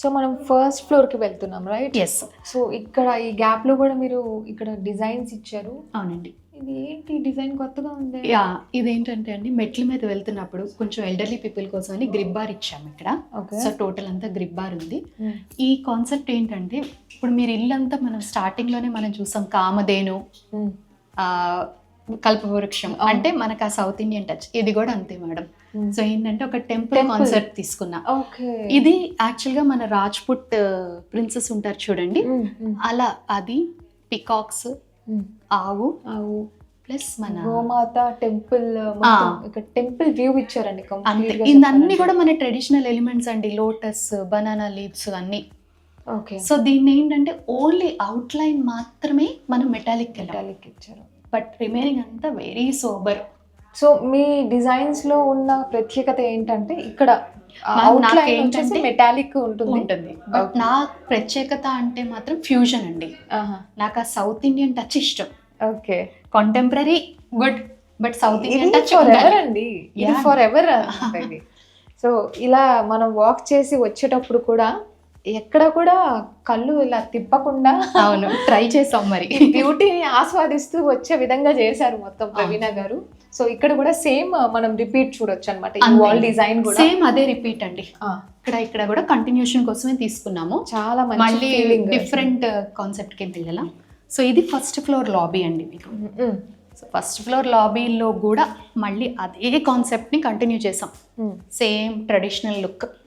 So మనం first ఫ్లోర్కి వెళ్తున్నాం రైట్? ఎస్. సో ఇక్కడ ఈ గ్యాప్లో కూడా మీరు ఇక్కడ డిజైన్స్ ఇచ్చారు. అవునండి. ఇది ఏంటి డిజైన్ కొత్తగా ఉంది? యా, ఇదేంటంటే అండి, మెట్ల మీద వెళ్తున్నప్పుడు కొంచెం ఎల్డర్లీ పీపుల్ కోసం అని గ్రిప్ బార్ ఇచ్చాము ఇక్కడ. Okay. సో టోటల్ అంతా గ్రిప్ బార్ ఉంది. ఈ కాన్సెప్ట్ ఏంటంటే, ఇప్పుడు మీరు ఇల్లంతా మనం స్టార్టింగ్ లోనే మనం చూసాం కామధేను, కల్పవృక్షం, అంటే మనకు ఆ సౌత్ ఇండియన్ టచ్. ఇది కూడా అంతే మేడం. సో ఏంటంటే ఒక టెంపుల్ కాన్సెప్ట్ తీసుకున్నా. ఓకే. ఇది యాక్చువల్ గా మన రాజ్పుట్ ప్రిన్సెస్ ఉంటారు చూడండి, అలా అది పికాక్స్, ఆవు ప్లస్ మన గోమాత టెంపుల్, ఇక్కడ టెంపుల్ వ్యూ ఇచ్చారండి. అంతే. ఇదన్నీ కూడా మన ట్రెడిషనల్ ఎలిమెంట్స్ అండి, లోటస్, బనానా లీవ్స్ అన్ని. ఓకే. సో దీన్ని ఏంటంటే ఓన్లీ అవుట్ లైన్ మాత్రమే మనం మెటాలిక్ ఇచ్చారు, బట్ రిమైనింగ్ అంతా వెరీ సోబర్. సో మీ డిజైన్స్ లో ఉన్న ప్రత్యేకత ఏంటంటే ఇక్కడ మెటాలిక్ ఉంటుంది. బట్ నా ప్రత్యేకత అంటే మాత్రం ఫ్యూజన్ అండి. నాకు ఆ సౌత్ ఇండియన్ టచ్ ఇష్టం. Okay. Contemporary good, but south Indian touch అండి, ఫర్ ఎవర్. సో ఇలా మనం వాక్ చేసి వచ్చేటప్పుడు కూడా ఎక్కడ కూడా కళ్ళు ఇలా తిప్పకుండా, అవును, ట్రై చేసాం మరి, బ్యూటీని ఆస్వాదిస్తూ వచ్చే విధంగా చేశారు మొత్తం ప్రవీణ గారు. సో ఇక్కడ కూడా సేమ్ మనం రిపీట్ చూడొచ్చు అనమాట. ఈ వాల్ డిజైన్ కూడా సేమ్ అదే రిపీట్ అండి. ఇక్కడ కూడా కంటిన్యూషన్ కోసమే తీసుకున్నాము. చాలా మళ్ళీ డిఫరెంట్ కాన్సెప్ట్ కి వెళ్ళాం. సో ఇది ఫస్ట్ ఫ్లోర్ లాబీ అండి మీకు. సో ఫస్ట్ ఫ్లోర్ లాబీలో కూడా మళ్ళీ అదే కాన్సెప్ట్ ని కంటిన్యూ చేసాం. Same traditional look.